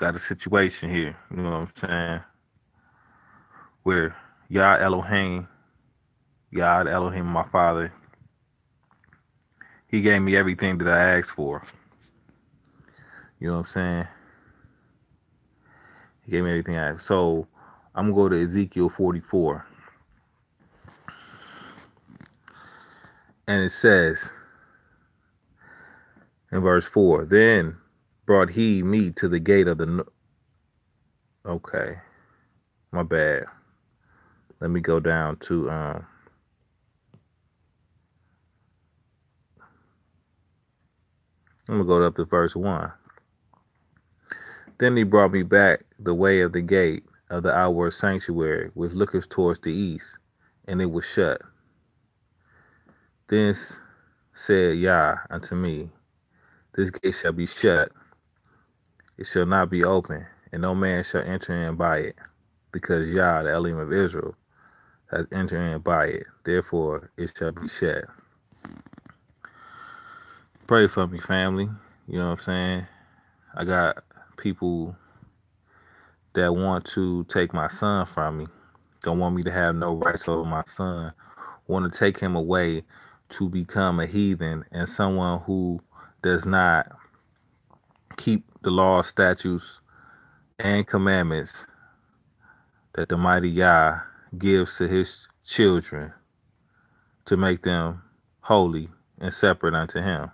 got a situation here, you know what I'm saying, where Yah Elohim, Yah Elohim, my father, he gave me everything that I asked for. You know what I'm saying? He gave me everything I asked. So I'm gonna go to Ezekiel 44. And it says in verse 4, then brought he me to the gate of the okay, my bad. Let me go down to I'm gonna go up to verse 1. Then he brought me back the way of the gate of the outward sanctuary, which looketh towards the east, and it was shut. Then said Yah unto me, this gate shall be shut, it shall not be open, and no man shall enter in by it, because Yah, the Elohim of Israel, has entered in by it. Therefore it shall be shut. Pray for me, family. You know what I'm saying? I got people that want to take my son from me, don't want me to have no rights over my son, want to take him away to become a heathen and someone who does not keep the law, statutes, and commandments that the mighty Yah gives to his children to make them holy and separate unto him.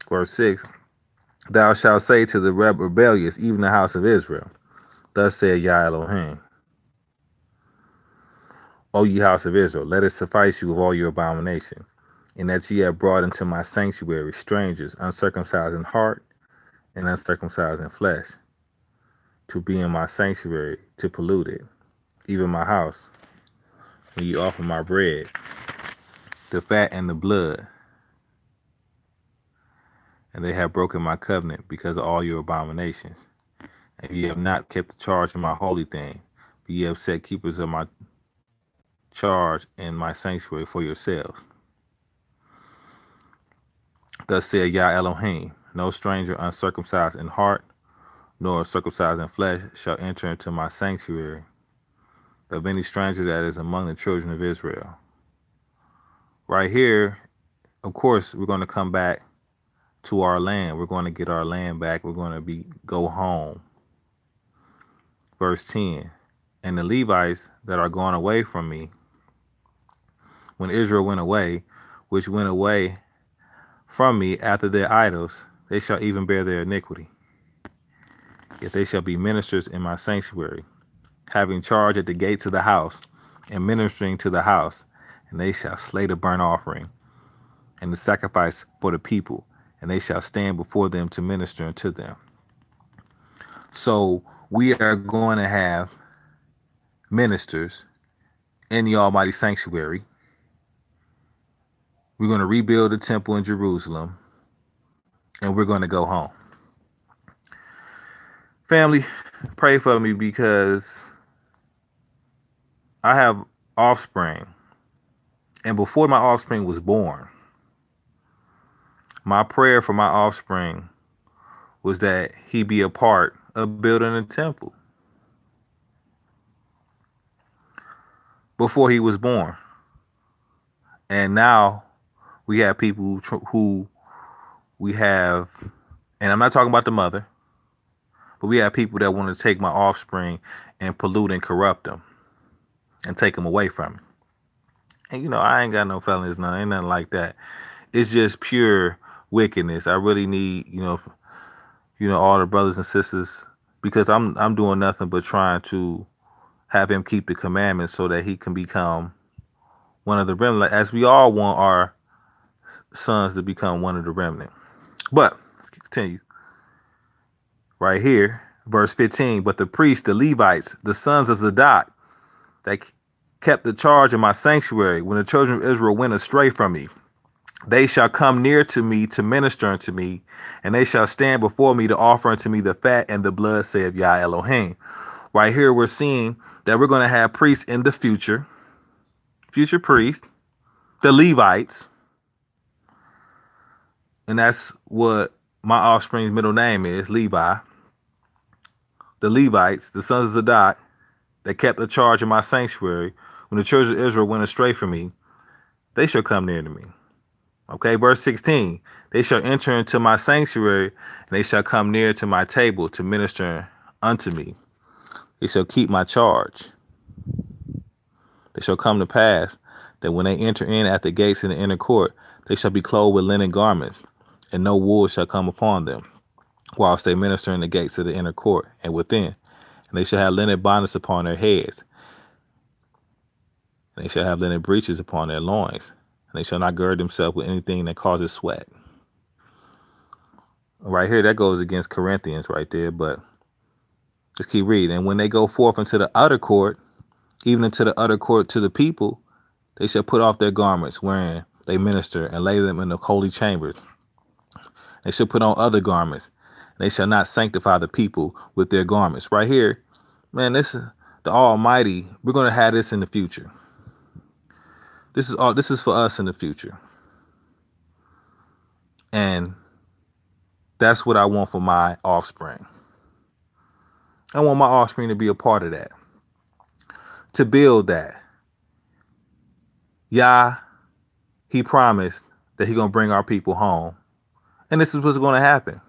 Verse 6, thou shalt say to the rebellious, even the house of Israel, thus said Yah Elohim, O ye house of Israel, let it suffice you of all your abomination, in that ye have brought into my sanctuary strangers, uncircumcised in heart and uncircumcised in flesh, to be in my sanctuary, to pollute it, even my house, when ye offer my bread, the fat and the blood, and they have broken my covenant because of all your abominations. And ye have not kept the charge of my holy thing, but ye have set keepers of my charge in my sanctuary for yourselves. Thus said Yah Elohim, no stranger uncircumcised in heart, nor circumcised in flesh shall enter into my sanctuary, of any stranger that is among the children of Israel. Right here, of course, we're going to come back to our land. We're going to get our land back. We're going to go home. Verse 10, and the Levites that are gone away from me, when Israel went away, which went away from me after their idols, they shall even bear their iniquity. Yet they shall be ministers in my sanctuary, having charge at the gates of the house, and ministering to the house, and they shall slay the burnt offering and the sacrifice for the people, and they shall stand before them to minister unto them. So we are going to have ministers in the Almighty Sanctuary. We're going to rebuild the temple in Jerusalem, and we're going to go home. Family, pray for me because I have offspring. And before my offspring was born, my prayer for my offspring was that he be a part of building a temple before he was born. And now we have people who we have, and I'm not talking about the mother, but we have people that want to take my offspring and pollute and corrupt them and take them away from me. And, you know, I ain't got no felonies, ain't nothing like that. It's just pure wickedness. I really need, all the brothers and sisters, because I'm doing nothing but trying to have him keep the commandments so that he can become one of the remnant, as we all want our sons to become one of the remnant. But let's continue. Right here, verse 15, but the priests, the Levites, the sons of Zadok, they kept the charge of my sanctuary when the children of Israel went astray from me. They shall come near to me to minister unto me, and they shall stand before me to offer unto me the fat and the blood, saith Yah Elohim. Right here, we're seeing that we're going to have priests in the future priests, the Levites. And that's what my offspring's middle name is Levi. The Levites, the sons of Zadok, that kept the charge of my sanctuary when the children of Israel went astray from me, they shall come near to me. Okay, verse 16, they shall enter into my sanctuary, and they shall come near to my table to minister unto me. They shall keep my charge. It shall come to pass that when they enter in at the gates in the inner court, they shall be clothed with linen garments, and no wool shall come upon them, whilst they minister in the gates of the inner court and within. And they shall have linen bonnets upon their heads, and they shall have linen breeches upon their loins, and they shall not gird themselves with anything that causes sweat. Right here, that goes against Corinthians right there, but just keep reading. And when they go forth into the outer court, even into the utter court to the people, they shall put off their garments wherein they minister and lay them in the holy chambers. They shall put on other garments. They shall not sanctify the people with their garments. Right here, man, this is the Almighty. We're going to have this in the future. This is for us in the future. And that's what I want for my offspring. I want my offspring to be a part of that. To build that. Yah, he promised that he's going to bring our people home. And this is what's going to happen.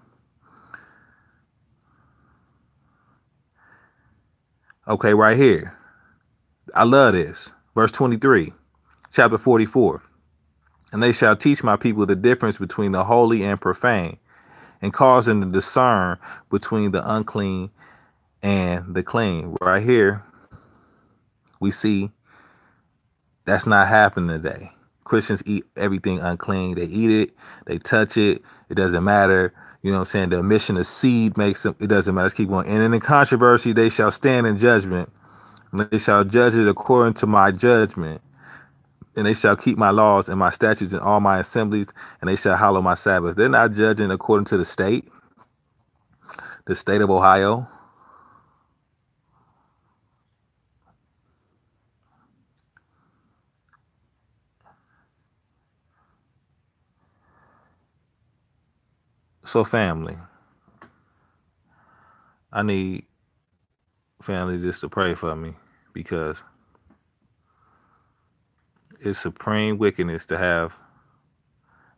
Okay, right here. I love this. Verse 23, chapter 44. And they shall teach my people the difference between the holy and profane, and cause them to discern between the unclean and the clean. Right here, we see that's not happening today. Christians eat everything unclean. They eat it. They touch it. It doesn't matter. You know what I'm saying? The emission of seed makes them. It doesn't matter. Let's keep going. And in the controversy, they shall stand in judgment. And they shall judge it according to my judgment. And they shall keep my laws and my statutes in all my assemblies. And they shall hallow my Sabbath. They're not judging according to the state of Ohio. So family, I need family just to pray for me, because it's supreme wickedness to have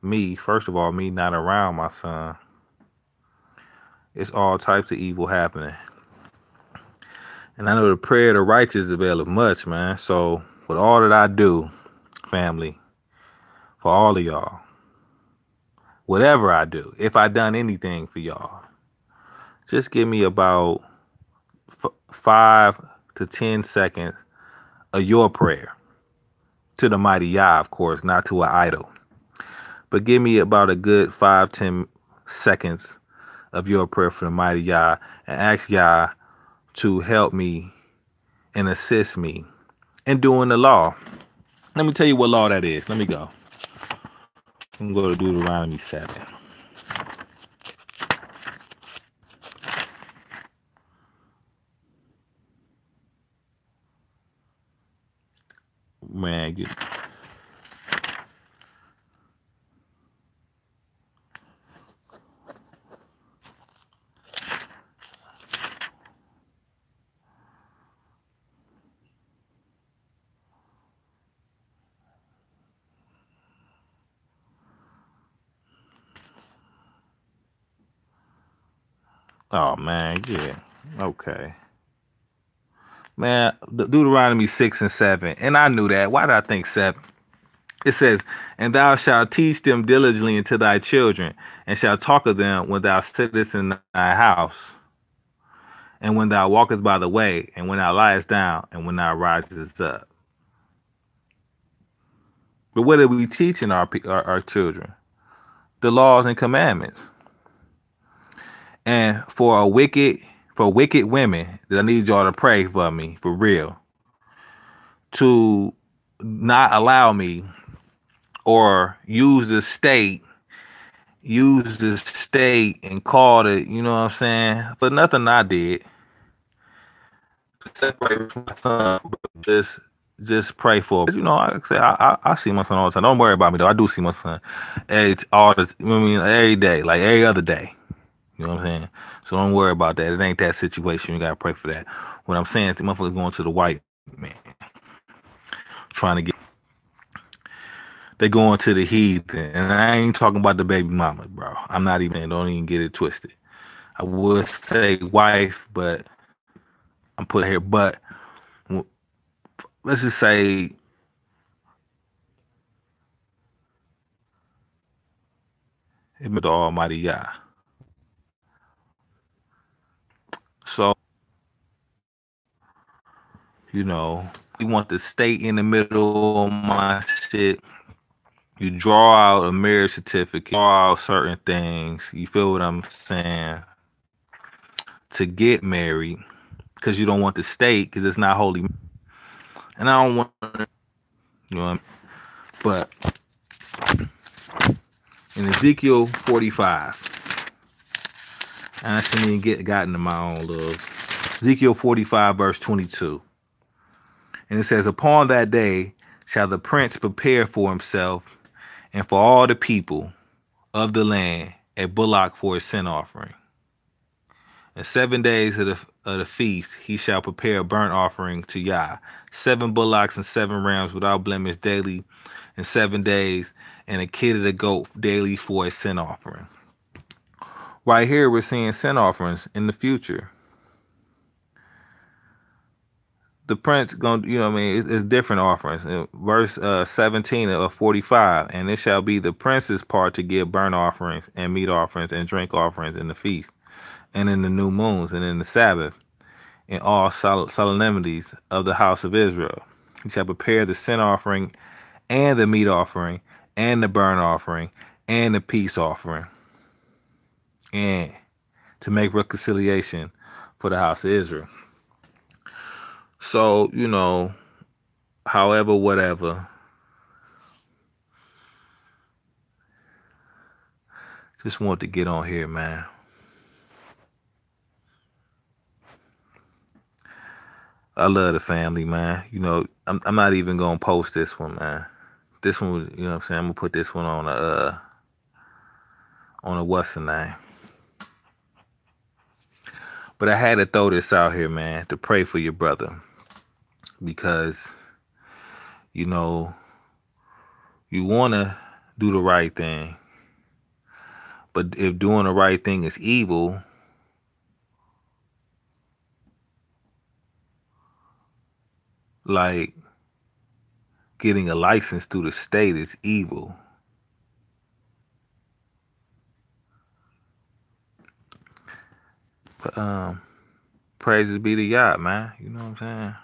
me, first of all, me not around my son. It's all types of evil happening. And I know the prayer of the righteous availeth much, man. So with all that I do, family, for all of y'all, whatever I do, if I done anything for y'all, just give me about 5 to 10 seconds of your prayer to the mighty Yah, of course, not to an idol. But give me about a good 5-10 seconds of your prayer for the mighty Yah, and ask Yah to help me and assist me in doing the law. Let me tell you what law that is. Let me go. I'm going to go to Deuteronomy 7. Man, oh man, yeah. Okay. Man, Deuteronomy 6 and 7. And I knew that. Why did I think 7? It says, and thou shalt teach them diligently unto thy children, and shalt talk of them when thou sittest in thy house, and when thou walkest by the way, and when thou liest down, and when thou risest up. But what are we teaching our children? The laws and commandments. And for wicked women, that I need y'all to pray for me, for real, to not allow me or use the state and call it, you know what I'm saying, for nothing I did. Separate from my son, just pray for. You know, like I say, I see my son all the time. Don't worry about me though. I do see my son every day, like every other day. You know what I'm saying? So don't worry about that. It ain't that situation. You gotta pray for that. What I'm saying, the motherfuckers going to the white man, trying to get. They going to the heathen, and I ain't talking about the baby mama, bro. I'm not even. Don't even get it twisted. I would say wife, but I'm putting here. But let's just say the Almighty Yah. So you know, you want to stay in the middle of my shit. You draw out a marriage certificate, draw out certain things. You feel what I'm saying? To get married, because you don't want the state, because it's not holy. And I don't want, you know, but in Ezekiel 45, and I shouldn't even get gotten to my own little Ezekiel 45 verse 22, and it says, "Upon that day shall the prince prepare for himself and for all the people of the land a bullock for a sin offering. In 7 days of the feast he shall prepare a burnt offering to Yah, 7 bullocks and 7 rams without blemish daily in 7 days, and a kid of the goat daily for a sin offering." Right here we're seeing sin offerings in the future. The prince going, you know what I mean, it's different offerings. Verse 17 of 45, "And it shall be the prince's part to give burnt offerings and meat offerings and drink offerings in the feast, and in the new moons, and in the Sabbath, in all solemnities of the house of Israel. He shall prepare the sin offering and the meat offering and the burnt offering and the peace offering, and to make reconciliation for the house of Israel." So, you know, however, whatever, just want to get on here, man. I love the family, man. You know, I'm not even gonna post this one, man. This one, you know what I'm saying? I'm gonna put this one on a what's the name. But I had to throw this out here, man, to pray for your brother. Because, you know, you wanna do the right thing. But if doing the right thing is evil, like getting a license through the state is evil. But praises be to God, man. You know what I'm saying?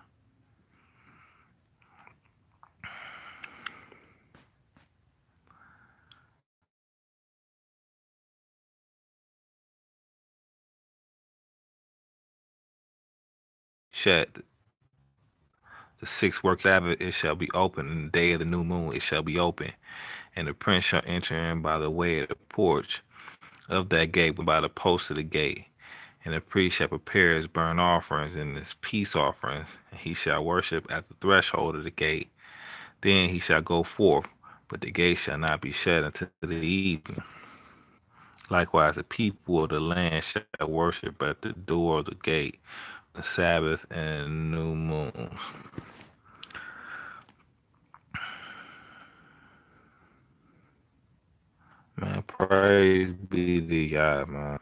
Shut the sixth work Sabbath, it shall be open, and the day of the new moon it shall be open, and the prince shall enter in by the way of the porch of that gate, by the post of the gate. And the priest shall prepare his burnt offerings and his peace offerings, and he shall worship at the threshold of the gate. Then he shall go forth, but the gate shall not be shut until the evening. Likewise, the people of the land shall worship at the door of the gate, the Sabbath and new moons. Man, praise be to God, man.